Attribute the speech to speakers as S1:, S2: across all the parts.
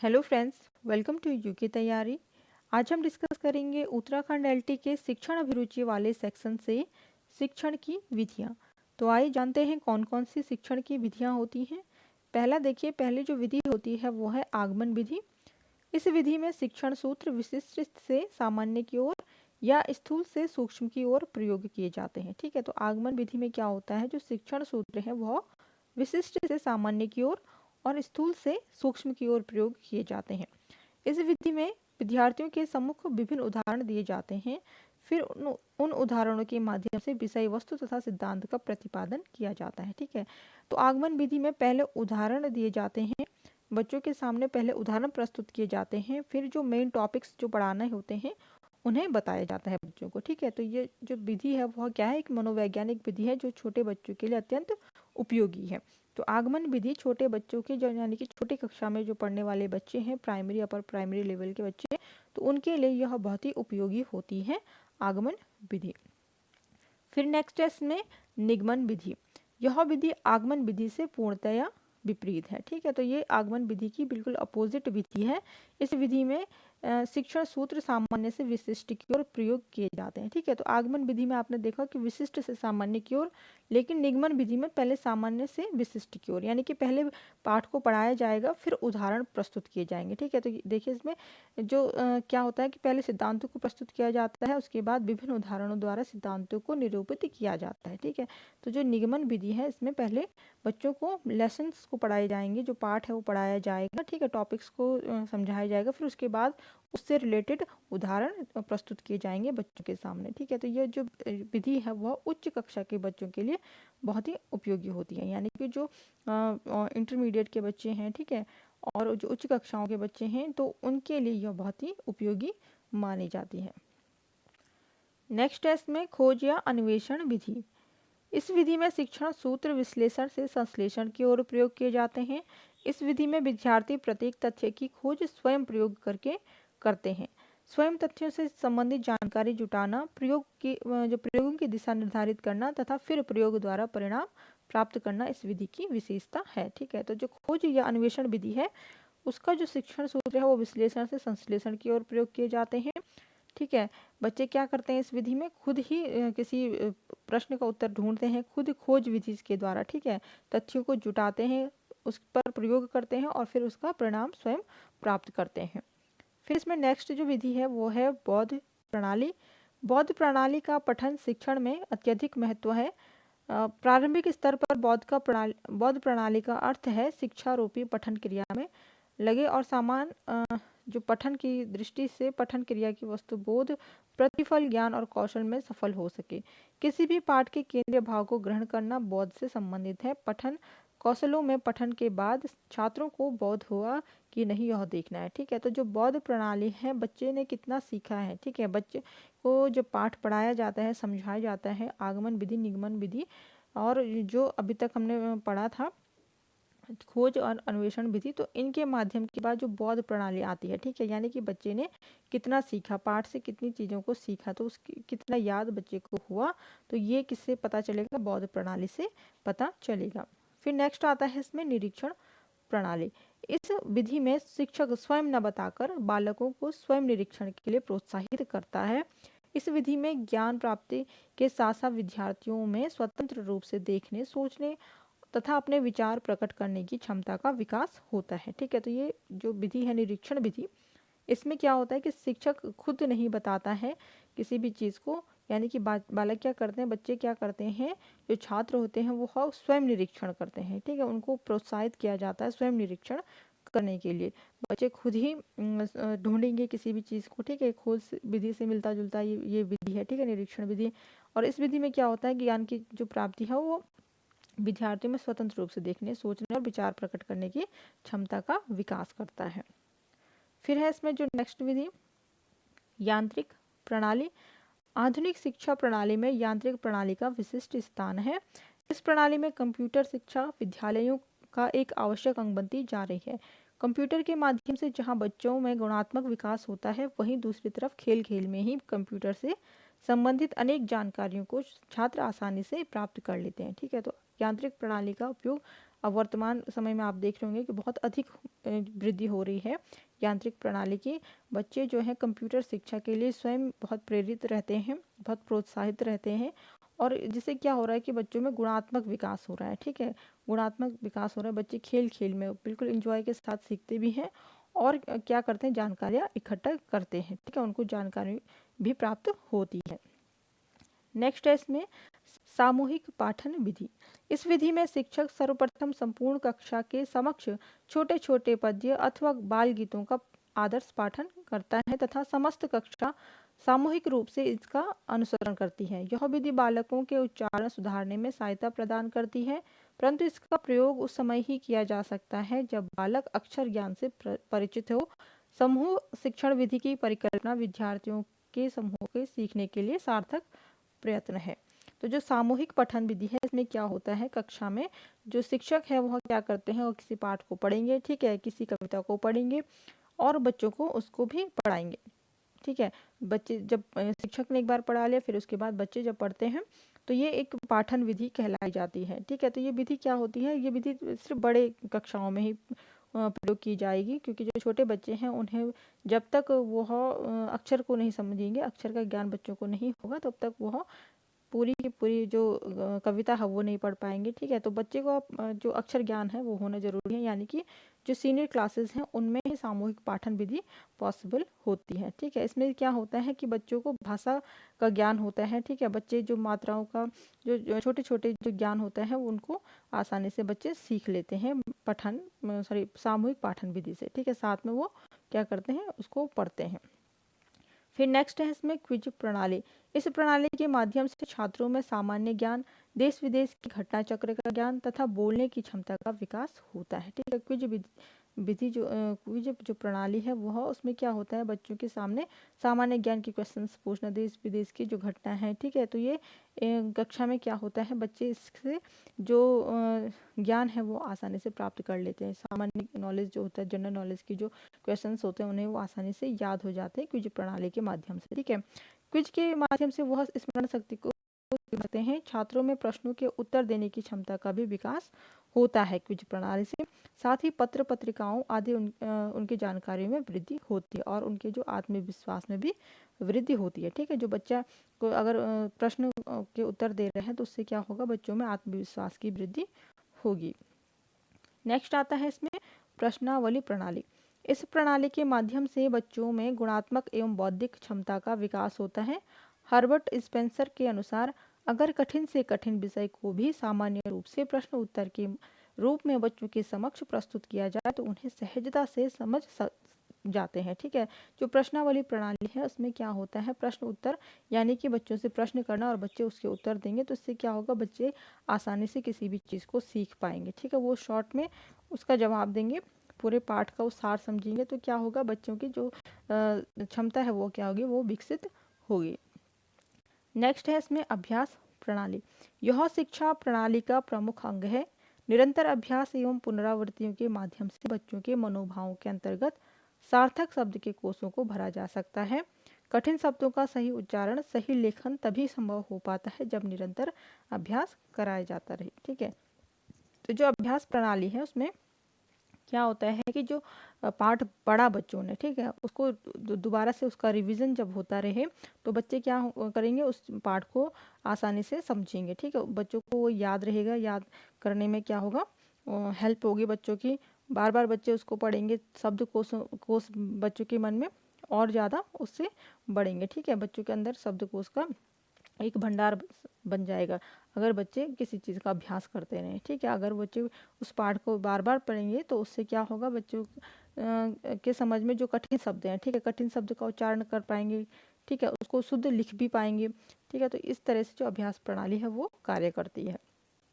S1: Hello friends, welcome to UK Taiyari. आज हम discuss करेंगे उत्तराखंड एलटी के शिक्षण अभिरुचि वाले सेक्शन से शिक्षण की विधियां। तो आइए जानते हैं कौन कौन सी शिक्षण की विधियां होती हैं। पहली जो विधि होती है वो है आगमन विधि। इस विधि में शिक्षण सूत्र विशिष्ट से सामान्य की ओर या स्थूल से सूक्ष्म की ओर प्रयोग किए जाते हैं। ठीक है, तो आगमन विधि में क्या होता है, जो शिक्षण सूत्र है वह विशिष्ट से सामान्य की ओर और स्थूल से सूक्ष्म की ओर प्रयोग किए जाते हैं। इस विधि में विद्यार्थियों के सम्मुख विभिन्न उदाहरण दिए जाते हैं। फिर उन उदाहरणों के माध्यम से विषय वस्तु तथा सिद्धांत का प्रतिपादन किया जाता है। ठीक है, तो आगमन विधि में पहले उदाहरण दिए जाते हैं, बच्चों के सामने पहले उदाहरण प्रस्तुत किए जाते हैं, फिर जो मेन टॉपिक्स जो पढ़ाने होते हैं उन्हें बताया जाता है बच्चों को। ठीक है, तो ये जो विधि है वह क्या है, एक मनोवैज्ञानिक विधि है जो छोटे बच्चों के लिए अत्यंत उपयोगी है। तो आगमन विधि छोटे बच्चों के जो यानी कि छोटी कक्षा में जो पढ़ने वाले बच्चे हैं, प्राइमरी अपर प्राइमरी लेवल के बच्चे, तो उनके लिए यह बहुत ही उपयोगी होती है आगमन विधि। फिर नेक्स्ट है इसमें निगमन विधि। यह विधि आगमन विधि से पूर्णतया विपरीत है। ठीक है, तो ये आगमन विधि की बिल्कुल अपोजिट विधि है। इस विधि में शिक्षण सूत्र सामान्य से विशिष्ट की ओर प्रयोग किए जाते हैं। ठीक है, तो आगमन विधि में आपने देखा कि विशिष्ट से सामान्य की ओर, लेकिन निगमन विधि में पहले सामान्य से विशिष्ट की ओर, यानी कि पहले पाठ को पढ़ाया जाएगा फिर उदाहरण प्रस्तुत किए जाएंगे। ठीक है, तो देखिए इसमें जो क्या होता है कि पहले सिद्धांतों को प्रस्तुत किया जाता है, उसके बाद विभिन्न उदाहरणों द्वारा सिद्धांतों को निरूपित किया जाता है। ठीक है, तो जो निगमन विधि है इसमें पहले बच्चों को लेसन्स को पढ़ाए जाएंगे, जो पाठ है वो पढ़ाया जाएगा। ठीक है, टॉपिक्स को समझाया जाएगा, फिर उसके बाद उससे रिलेटेड उदाहरण प्रस्तुत किए जाएंगे बच्चों के सामने। ठीक है, तो ये जो विधि है वह उच्च कक्षा के बच्चों के लिए बहुत ही उपयोगी होती है, यानी कि जो इंटरमीडिएट के बच्चे हैं, ठीक है, और जो उच्च कक्षाओं के बच्चे हैं, तो उनके लिए यह बहुत ही उपयोगी मानी जाती है। नेक्स्ट है इसमें खोज या अन्वेषण विधि। इस विधि में शिक्षण सूत्र विश्लेषण से संश्लेषण की ओर प्रयोग किए जाते हैं। इस विधि में विद्यार्थी प्रत्येक तथ्य की खोज स्वयं प्रयोग करके करते हैं। स्वयं तथ्यों से संबंधित जानकारी जुटाना, जो प्रयोगों की दिशा निर्धारित करना तथा फिर प्रयोग द्वारा परिणाम प्राप्त करना इस विधि की विशेषता है। ठीक है, तो जो खोज या अन्वेषण विधि है उसका जो शिक्षण सूत्र है वो विश्लेषण से संश्लेषण की ओर प्रयोग किए जाते हैं। ठीक है, बच्चे क्या करते हैं इस विधि में, खुद ही किसी प्रश्न का उत्तर ढूंढते हैं, खुद खोज विधि के द्वारा। ठीक है, तथ्यों को जुटाते हैं, उस पर प्रयोग करते हैं और फिर उसका परिणाम स्वयं प्राप्त करते हैं। फिर इसमें नेक्स्ट जो विधि है वो है बौद्ध प्रणाली। बौद्ध प्रणाली का पठन शिक्षण में अत्यधिक महत्व है। प्रारंभिक स्तर पर बौद्ध प्रणाली का अर्थ है शिक्षा रूपी पठन क्रिया में लगे और समान जो पठन की दृष्टि से पठन क्रिया की वस्तु बोध, प्रतिफल, ज्ञान और कौशल में सफल हो सके। किसी भी पाठ के केंद्रीय भाव को ग्रहण करना बौद्ध से संबंधित है। पठन कौशलों में पठन के बाद छात्रों को बोध हुआ कि नहीं यह देखना है। ठीक है, तो जो बौद्ध प्रणाली है बच्चे ने कितना सीखा है। ठीक है, बच्चे को जो पाठ पढ़ाया जाता है, समझाया जाता है, आगमन विधि, निगमन विधि और जो अभी तक हमने पढ़ा था खोज और अन्वेषण विधि, तो इनके माध्यम के बाद जो बौद्ध प्रणाली आती है। ठीक है, यानी कि बच्चे ने कितना सीखा, पाठ से कितनी चीज़ों को सीखा, तो उसकी कितना याद बच्चे को हुआ, तो ये किससे पता चलेगा, बौद्ध प्रणाली से पता चलेगा। फिर नेक्स्ट आता है इसमें निरीक्षण प्रणाली। इस विधि में शिक्षक स्वयं न बताकर बालकों को स्वयं निरीक्षण के लिए प्रोत्साहित करता है। इस विधि में ज्ञान प्राप्ति के साथ साथ विद्यार्थियों में स्वतंत्र रूप से देखने, सोचने तथा अपने विचार प्रकट करने की क्षमता का विकास होता है। ठीक है, तो ये जो विधि है निरीक्षण विधि, इसमें क्या होता है कि शिक्षक खुद नहीं बताता है किसी भी चीज़ को, यानी कि बालक क्या करते हैं, बच्चे क्या करते हैं, जो छात्र होते हैं वो स्वयं निरीक्षण करते हैं। ठीक है, उनको प्रोत्साहित किया जाता है स्वयं निरीक्षण करने के लिए। बच्चे खुद ही ढूंढेंगे किसी भी चीज़ को। ठीक है, खोज विधि से मिलता जुलता ये विधि है। ठीक है, निरीक्षण विधि। और इस विधि में क्या होता है, ज्ञान की जो प्राप्ति है वो विद्यार्थियों में स्वतंत्र रूप से देखने, सोचने और विचार प्रकट करने की क्षमता का विकास करता है। फिर है इसमें जो नेक्स्ट विधि यांत्रिक प्रणाली। आधुनिक शिक्षा प्रणाली में यांत्रिक प्रणाली का विशिष्ट स्थान है। इस प्रणाली में कंप्यूटर शिक्षा विद्यालयों का एक आवश्यक अंग बनती जा रही है। कंप्यूटर के माध्यम से जहां बच्चों में गुणात्मक विकास होता है, वहीं दूसरी तरफ खेल खेल में ही कंप्यूटर से संबंधित अनेक जानकारियों को छात्र आसानी से प्राप्त कर लेते हैं। ठीक है, तो यांत्रिक प्रणाली का उपयोग अब वर्तमान समय में आप देख रहे होंगे कि बहुत अधिक वृद्धि हो रही है यांत्रिक प्रणाली की। बच्चे जो है कंप्यूटर शिक्षा के लिए स्वयं बहुत प्रेरित रहते हैं, बहुत प्रोत्साहित रहते हैं, और जिससे क्या हो रहा है कि बच्चों में गुणात्मक विकास हो रहा है। ठीक है, गुणात्मक विकास हो रहा है, बच्चे खेल खेल में बिल्कुल इंजॉय के साथ सीखते भी हैं और क्या करते हैं, जानकारियाँ इकट्ठा करते हैं। ठीक है, उनको जानकारी भी प्राप्त होती है। नेक्स्ट है इसमें सामूहिक पाठन विधि। इस विधि में शिक्षक सर्वप्रथम संपूर्ण कक्षा के समक्ष छोटे छोटे पद्य अथवा बाल गीतों का आदर्श पाठन करता है तथा समस्त कक्षा सामूहिक रूप से इसका अनुसरण करती है। यह विधि बालकों के उच्चारण सुधारने में सहायता प्रदान करती है, परंतु इसका प्रयोग उस समय ही किया जा सकता है जब बालक अक्षर ज्ञान से परिचित हो। समूह शिक्षण विधि की परिकल्पना विद्यार्थियों के समूह के सीखने के लिए सार्थक प्रयत्न है। तो जो सामूहिक पठन विधि है, इसमें क्या होता है, कक्षा में जो शिक्षक है वह क्या करते हैं, वो किसी पाठ को पढ़ेंगे, ठीक है, किसी कविता को पढ़ेंगे और बच्चों को उसको भी पढ़ाएंगे। ठीक है, बच्चे जब शिक्षक ने एक बार पढ़ा लिया, फिर उसके बाद बच्चे जब पढ़ते हैं तो ये एक पाठन विधि कहलाई जाती है। ठीक है, तो ये विधि क्या होती है, ये विधि सिर्फ बड़े कक्षाओं में ही प्रयोग की जाएगी, क्योंकि जो छोटे बच्चे हैं उन्हें जब तक वह अक्षर को नहीं समझेंगे, अक्षर का ज्ञान बच्चों को नहीं होगा, तब तक वह पूरी की पूरी जो कविता है वो नहीं पढ़ पाएंगे। ठीक है, तो बच्चे को जो अक्षर ज्ञान है वो होना जरूरी है, यानी कि जो सीनियर क्लासेस हैं उनमें ही सामूहिक पाठन विधि पॉसिबल होती है। ठीक है, इसमें क्या होता है कि बच्चों को भाषा का ज्ञान होता है। ठीक है, बच्चे जो मात्राओं का जो छोटे छोटे जो ज्ञान होता है उनको आसानी से बच्चे सीख लेते हैं सामूहिक पाठन विधि से। ठीक है, साथ में वो क्या करते हैं, उसको पढ़ते हैं। फिर नेक्स्ट है इसमें क्विज प्रणाली। इस प्रणाली के माध्यम से छात्रों में सामान्य ज्ञान, देश विदेश की घटना चक्र का ज्ञान तथा बोलने की क्षमता का विकास होता है। ठीक है, क्विज जो प्रणाली है वह, उसमें क्या होता है, बच्चों के सामने सामान्य ज्ञान के क्वेश्चंस पूछना, देश विदेश की जो घटना है। ठीक है, तो ये कक्षा में क्या होता है, बच्चे इससे जो ज्ञान है वो आसानी से प्राप्त कर लेते हैं। सामान्य नॉलेज जो होता है, जनरल नॉलेज की जो क्वेश्चंस होते हैं उन्हें वो आसानी से याद हो जाते हैं क्विज प्रणाली के माध्यम से। ठीक है, क्विज के माध्यम से वह स्मरण शक्ति को करते हैं, छात्रों में प्रश्नों के उत्तर देने की क्षमता का भी विकास होता है क्विज प्रणाली से। साथ ही पत्र पत्रिकाओं आदि उनकी जानकारी में वृद्धि होती है और उनके जो आत्मविश्वास में भी वृद्धि होती है। ठीक है, जो बच्चा को अगर प्रश्न के उत्तर दे रहे हैं तो उससे क्या होगा, बच्चों में आत्मविश्वास की वृद्धि होगी। नेक्स्ट आता है इसमें प्रश्नावली प्रणाली। इस प्रणाली के माध्यम से बच्चों में गुणात्मक एवं बौद्धिक क्षमता का विकास होता है। हर्बर्ट स्पेंसर के अनुसार अगर कठिन से कठिन विषय को भी सामान्य रूप से प्रश्न उत्तर के रूप में बच्चों के समक्ष प्रस्तुत किया जाए तो उन्हें सहजता से समझ जाते हैं। ठीक है, जो प्रश्नावली प्रणाली है उसमें क्या होता है, प्रश्न उत्तर, यानी कि बच्चों से प्रश्न करना और बच्चे उसके उत्तर देंगे, तो इससे क्या होगा, बच्चे आसानी से किसी भी चीज़ को सीख पाएंगे। ठीक है, वो शॉर्ट में उसका जवाब देंगे, पूरे पाठ का वो सार समझेंगे, तो क्या होगा, बच्चों की जो क्षमता है वो क्या होगी, वो विकसित होगी। नेक्स्ट है इसमें अभ्यास प्रणाली। यह शिक्षा प्रणाली का प्रमुख अंग है। निरंतर अभ्यास एवं पुनरावृत्तियों के माध्यम से बच्चों के मनोभावों के अंतर्गत सार्थक शब्द के कोषों को भरा जा सकता है। कठिन शब्दों का सही उच्चारण, सही लेखन तभी संभव हो पाता है जब निरंतर अभ्यास कराया जाता रहे। ठीक है, तो जो अभ्यास प्रणाली है उसमें क्या होता है कि जो पाठ पढ़ा बच्चों ने, ठीक है, उसको दोबारा से उसका रिवीजन जब होता रहे तो बच्चे क्या करेंगे, उस पाठ को आसानी से समझेंगे। ठीक है, बच्चों को वो याद रहेगा, याद करने में क्या होगा, हेल्प होगी बच्चों की। बार बार बच्चे उसको पढ़ेंगे, शब्द कोश बच्चों के मन में और ज़्यादा उससे बढ़ेंगे। ठीक है, बच्चों के अंदर शब्दकोश का एक भंडार बन जाएगा अगर बच्चे किसी चीज़ का अभ्यास करते रहें। ठीक है, अगर बच्चे उस पाठ को बार बार पढ़ेंगे तो उससे क्या होगा, बच्चों के समझ में जो कठिन शब्द हैं, ठीक है, कठिन शब्द का उच्चारण कर पाएंगे। ठीक है, उसको शुद्ध लिख भी पाएंगे। ठीक है, तो इस तरह से जो अभ्यास प्रणाली है वो कार्य करती है।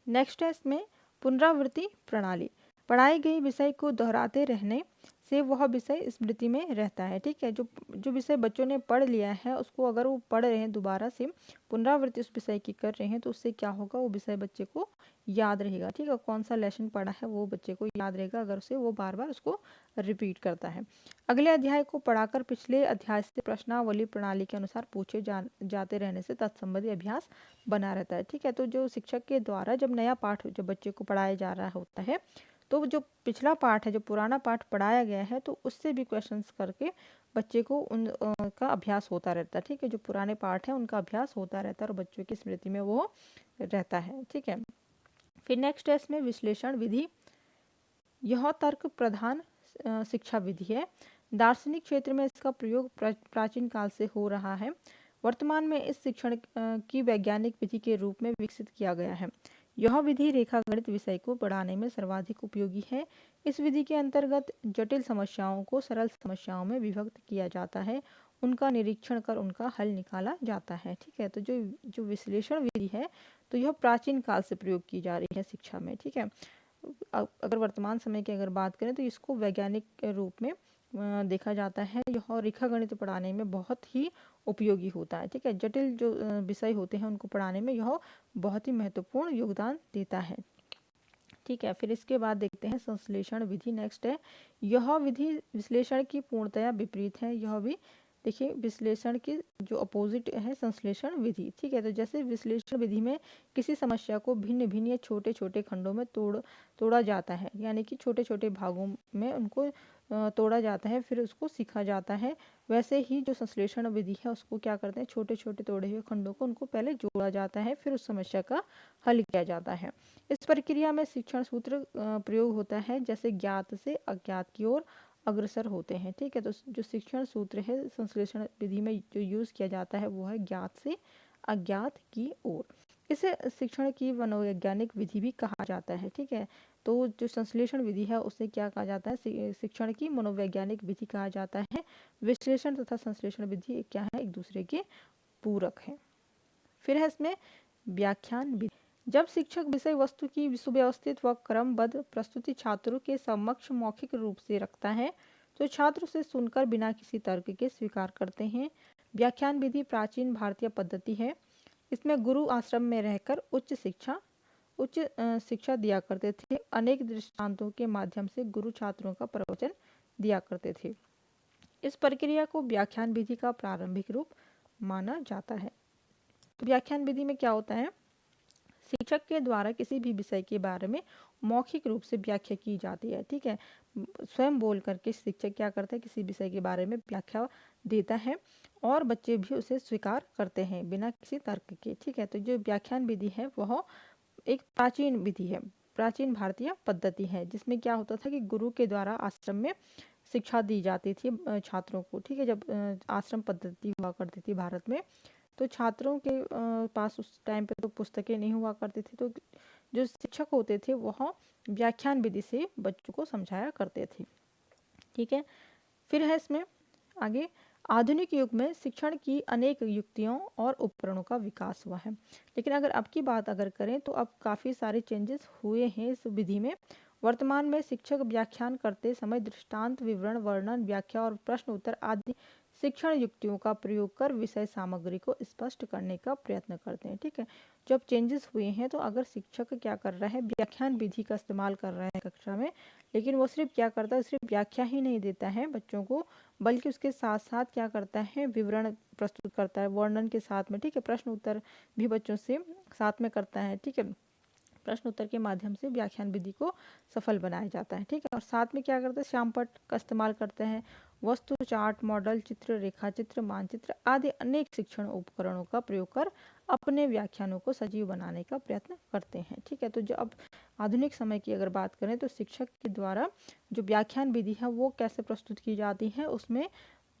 S1: नेक्स्ट है इसमें पुनरावृत्ति प्रणाली। पढ़ाई गई विषय को दोहराते रहने से वह विषय स्मृति में रहता है। ठीक है, जो जो विषय बच्चों ने पढ़ लिया है उसको अगर वो पढ़ रहे हैं, दोबारा से पुनरावृत्ति उस विषय की कर रहे हैं, तो उससे क्या होगा, वो विषय बच्चे को याद रहेगा। ठीक है, कौन सा लेसन पढ़ा है वो बच्चे को याद रहेगा अगर उसे वो बार बार उसको रिपीट करता है। अगले अध्याय को पढ़ाकर पिछले अध्याय से प्रश्नावली प्रणाली के अनुसार पूछे जाते रहने से तत्संबंधी अभ्यास बना रहता है। ठीक है, तो जो शिक्षक के द्वारा जब नया पाठ जब बच्चे को पढ़ाया जा रहा होता है, तो जो पिछला पाठ है, जो पुराना पाठ पढ़ाया गया है, तो उससे भी क्वेश्चंस करके बच्चे को उनका अभ्यास होता रहता है। ठीक है, जो पुराने पाठ है उनका अभ्यास होता रहता है और बच्चों की स्मृति में वो रहता है। ठीक है, फिर नेक्स्ट है इसमें विश्लेषण विधि। यह तर्क प्रधान शिक्षा विधि है। दार्शनिक क्षेत्र में इसका प्रयोग प्राचीन काल से हो रहा है। वर्तमान में इस शिक्षण की वैज्ञानिक विधि के रूप में विकसित किया गया है। यह विधि रेखागणित विषय को पढ़ाने में सर्वाधिक उपयोगी है। इस विधि के अंतर्गत जटिल समस्याओं को सरल समस्याओं में विभक्त किया जाता है, उनका निरीक्षण कर उनका हल निकाला जाता है। ठीक है, तो जो जो विश्लेषण विधि है, तो यह प्राचीन काल से प्रयोग की जा रही है शिक्षा में। ठीक है, अगर वर्तमान समय की अगर बात करें तो इसको वैज्ञानिक रूप में देखा जाता है। यह रेखागणित पढ़ाने में बहुत ही उपयोगी होता है। ठीक है, जटिल जो विषय होते हैं उनको पढ़ाने में यह बहुत ही महत्वपूर्ण योगदान देता है। ठीक है, फिर इसके बाद देखते हैं संश्लेषण विधि। नेक्स्ट है, यह विधि विश्लेषण की पूर्णतया विपरीत है। यह भी देखिए विश्लेषण की जो अपोजिट है संश्लेषण विधि। ठीक है, तो जैसे विश्लेषण विधि में किसी समस्या को भिन्न भिन्न या छोटे छोटे खंडों में तोड़ा जाता है, यानी कि छोटे छोटे भागों में उनको तोड़ा जाता है, फिर उसको सीखा जाता है। वैसे ही जो संश्लेषण विधि है उसको क्या करते हैं, छोटे छोटे तोड़े हुए खंडों को उनको पहले जोड़ा जाता है, फिर उस समस्या का हल किया जाता है। इस प्रक्रिया में शिक्षण सूत्र प्रयोग होता है, जैसे ज्ञात से अज्ञात की ओर अग्रसर होते हैं। ठीक है, तो जो शिक्षण सूत्र है संश्लेषण विधि में जो यूज किया जाता है वो है ज्ञात से अज्ञात की ओर। इसे शिक्षण की मनोवैज्ञानिक विधि भी कहा जाता है। ठीक है, तो जो संश्लेषण विधि है उसे क्या कहा जाता है, शिक्षण की मनोवैज्ञानिक विधि कहा जाता है। विश्लेषण तथा संश्लेषण विधि क्या है, एक दूसरे के पूरक है। फिर है इसमें व्याख्यान विधि। जब शिक्षक विषय वस्तु की सुव्यवस्थित व क्रमबद्ध प्रस्तुति छात्रों के समक्ष मौखिक रूप से रखता है, तो छात्र उसे सुनकर बिना किसी तर्क के स्वीकार करते हैं। व्याख्यान विधि प्राचीन भारतीय पद्धति है। इसमें गुरु आश्रम में रहकर उच्च शिक्षा दिया करते थे। अनेक दृष्टांतों के माध्यम से गुरु छात्रों का प्रवचन दिया करते थे। इस प्रक्रिया को व्याख्यान विधि का प्रारंभिक रूप माना जाता है। तो व्याख्यान विधि में क्या होता है, शिक्षक के द्वारा किसी भी विषय के बारे में मौखिक रूप से व्याख्या की जाती है। ठीक है, स्वयं बोल करके शिक्षक क्या करते हैं, किसी विषय के बारे में व्याख्या देता है और बच्चे भी उसे स्वीकार करते हैं बिना किसी तर्क के। ठीक है, तो जो व्याख्यान विधि है वह एक प्राचीन विधि है, प्राचीन भारतीय पद्धति है, जिसमें क्या होता था कि गुरु के द्वारा आश्रम में शिक्षा दी जाती थी छात्रों को। ठीक है, जब आश्रम पद्धति हुआ करती थी भारत में, तो छात्रों के पास उस टाइम पे तो पुस्तकें नहीं हुआ करती थी, तो जो शिक्षक होते थे वह व्याख्यान विधि से बच्चों को समझाया करते थे। ठीक है, फिर है इसमें आगे, आधुनिक युग में शिक्षण की अनेक युक्तियों और उपकरणों का विकास हुआ है। लेकिन अगर अब की बात अगर करें तो अब काफ़ी सारे चेंजेस हुए हैं इस विधि में। वर्तमान में शिक्षक व्याख्यान करते समय दृष्टांत, विवरण, वर्णन, व्याख्या और प्रश्न उत्तर आदि शिक्षण युक्तियों का प्रयोग कर विषय सामग्री को स्पष्ट करने का प्रयत्न करते हैं। ठीक है, जब चेंजेस हुए हैं तो अगर शिक्षक क्या कर रहा है, व्याख्यान विधि का इस्तेमाल कर रहा है कक्षा में, लेकिन वो सिर्फ क्या करता है, सिर्फ व्याख्या ही नहीं देता है बच्चों को, बल्कि उसके साथ साथ क्या करता है, विवरण प्रस्तुत करता है वर्णन के साथ में। ठीक है, प्रश्न उत्तर भी बच्चों से साथ में करता है। ठीक है, प्रश्न उत्तर के माध्यम से व्याख्यान विधि को सफल बनाया जाता है। ठीक है, और साथ में क्या करते हैं, श्यामपट्ट का इस्तेमाल करते हैं। वस्तु, चार्ट, मॉडल, चित्र, रेखाचित्र, मानचित्र आदि अनेक शिक्षण उपकरणों का प्रयोग कर अपने व्याख्यानों को सजीव बनाने का प्रयत्न करते हैं। ठीक है, तो जो अब आधुनिक समय की अगर बात करें तो शिक्षक के द्वारा जो व्याख्यान विधि है वो कैसे प्रस्तुत की जाती है, उसमें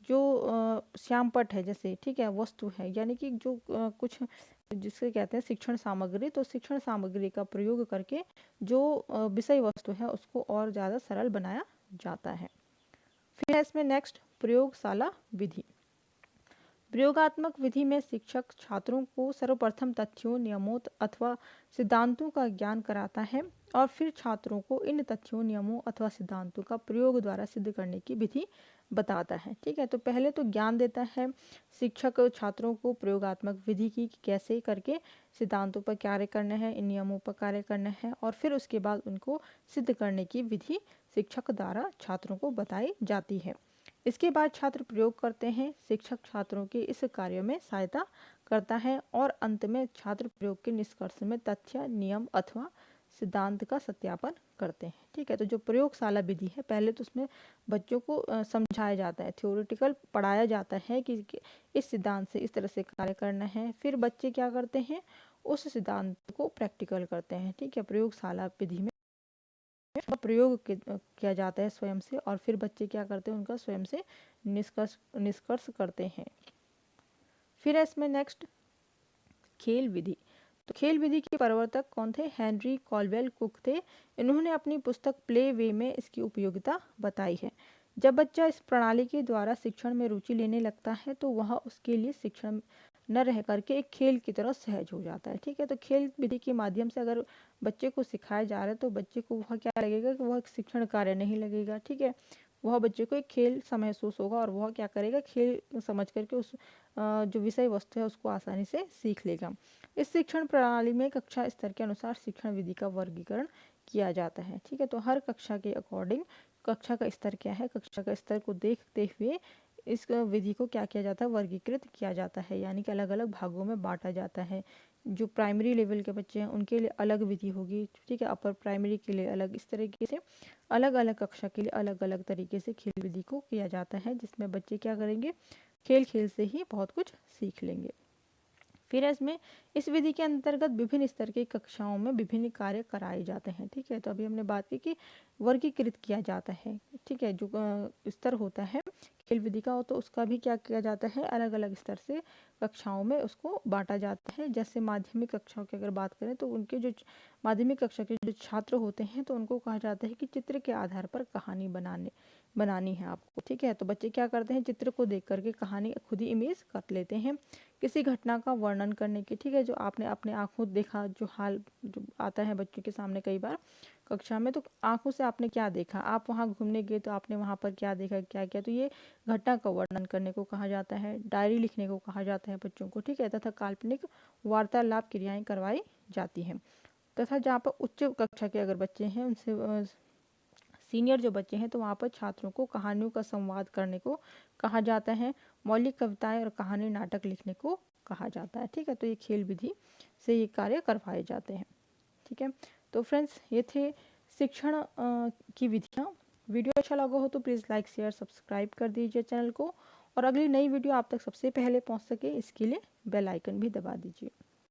S1: जो श्यामपट्ट है, जैसे ठीक है वस्तु है, यानी कि जो कुछ जिसे कहते हैं शिक्षण सामग्री, तो शिक्षण सामग्री का प्रयोग करके जो विषय वस्तु है उसको और ज़्यादा सरल बनाया जाता है। फिर है इसमें नेक्स्ट प्रयोगशाला विधि। प्रयोगात्मक विधि में शिक्षक छात्रों को सर्वप्रथम तथ्यों, नियमों अथवा सिद्धांतों का ज्ञान कराता है और फिर छात्रों को इन तथ्यों, नियमों अथवा सिद्धांतों का प्रयोग द्वारा सिद्ध करने की विधि बताता है। ठीक है, तो पहले तो ज्ञान देता है शिक्षक छात्रों को प्रयोगात्मक विधि की कि कैसे करके सिद्धांतों पर कार्य करना है, इन नियमों पर कार्य करना है और फिर उसके बाद उनको सिद्ध करने की विधि शिक्षक द्वारा छात्रों को बताई जाती है। इसके बाद छात्र प्रयोग करते हैं, शिक्षक छात्रों के इस कार्य में सहायता करता है और अंत में छात्र प्रयोग के निष्कर्ष में तथ्य, नियम अथवा सिद्धांत का सत्यापन करते हैं। ठीक है, तो जो प्रयोगशाला विधि है, पहले तो उसमें बच्चों को समझाया जाता है, थ्योरेटिकल पढ़ाया जाता है कि इस सिद्धांत से इस तरह से कार्य करना है। फिर बच्चे क्या करते हैं, उस सिद्धांत को प्रैक्टिकल करते हैं। ठीक है, प्रयोगशाला विधि में प्रयोग किया जाता है स्वयं से और फिर बच्चे क्या करते हैं, उनका स्वयं से निष्कर्ष करते हैं। फिर इसमें नेक्स्ट खेल विधि। तो खेल विधि के प्रवर्तक कौन थे? हेनरी कॉल्वेल कुक थे। इन्होंने अपनी पुस्तक प्ले वे में इसकी उपयोगिता बताई है। जब बच्चा इस प्रणाली के द्वारा शिक्षण में रुचि लेने लगता है तो वह उसके लिए शिक्षण न रह करके एक खेल की तरह सहज हो जाता है। ठीक है, तो खेल विधि के माध्यम से अगर बच्चे को सिखाया जा रहा है तो बच्चे को वह क्या लगेगा कि वह शिक्षण कार्य नहीं लगेगा। ठीक है, वह बच्चे को एक खेल सा महसूस होगा और वह क्या करेगा, खेल समझ करके उस जो विषय वस्तु है उसको आसानी से सीख लेगा। इस शिक्षण प्रणाली में कक्षा स्तर के अनुसार शिक्षण विधि का वर्गीकरण किया जाता है। ठीक है, तो हर कक्षा के अकॉर्डिंग कक्षा का स्तर क्या है, कक्षा का स्तर को देखते हुए इस विधि को क्या किया जाता है, वर्गीकृत किया जाता है, यानी कि अलग अलग भागों में बांटा जाता है। जो प्राइमरी लेवल के बच्चे हैं उनके लिए अलग विधि होगी। ठीक है, अपर प्राइमरी के लिए अलग, इस तरीके से अलग अलग कक्षा के लिए अलग अलग तरीके से खेल विधि को किया जाता है, जिसमें बच्चे क्या करेंगे, खेल खेल से ही बहुत कुछ सीख लेंगे। फिर इसमें इस विधि के अंतर्गत विभिन्न स्तर की कक्षाओं में विभिन्न कार्य कराए जाते हैं। ठीक है, तो अभी हमने बात की कि वर्गीकृत किया जाता है। ठीक है, जो स्तर होता है खेल विधि का, तो उसका भी क्या किया जाता है, अलग अलग स्तर से कक्षाओं में उसको बांटा जाता है। जैसे माध्यमिक कक्षाओं की अगर बात करें तो उनके जो माध्यमिक कक्षा के जो छात्र होते हैं तो उनको कहा जाता है कि चित्र के आधार पर कहानी बनानी है आपको। ठीक है, तो बच्चे क्या करते हैं, चित्र को देख करके कहानी खुद ही इमेज कर लेते हैं किसी घटना का वर्णन करने की। ठीक है, जो आपने अपने आंखों देखा, जो हाल जो आता है बच्चों के सामने कई बार कक्षा में, तो आंखों से आपने क्या देखा, आप वहाँ घूमने गए तो आपने वहाँ पर क्या देखा, क्या किया, तो ये घटना का वर्णन करने को कहा जाता है। डायरी लिखने को कहा जाता है बच्चों को। ठीक है, तथा काल्पनिक वार्तालाप क्रियाएं करवाई जाती हैं। तथा जहाँ पर उच्च कक्षा के अगर बच्चे हैं, उनसे सीनियर जो बच्चे हैं, तो वहाँ पर छात्रों को कहानियों का संवाद करने को कहा जाता है। मौलिक कविताएं और कहानी नाटक लिखने को कहा जाता है। ठीक है, तो ये खेल विधि से ये कार्य करवाए जाते हैं। ठीक है, तो फ्रेंड्स ये थे शिक्षण की विधियाँ। वीडियो अच्छा लगा हो तो प्लीज़ लाइक, शेयर, सब्सक्राइब कर दीजिए चैनल को और अगली नई वीडियो आप तक सबसे पहले पहुँच सके इसके लिए बेल आइकन भी दबा दीजिए।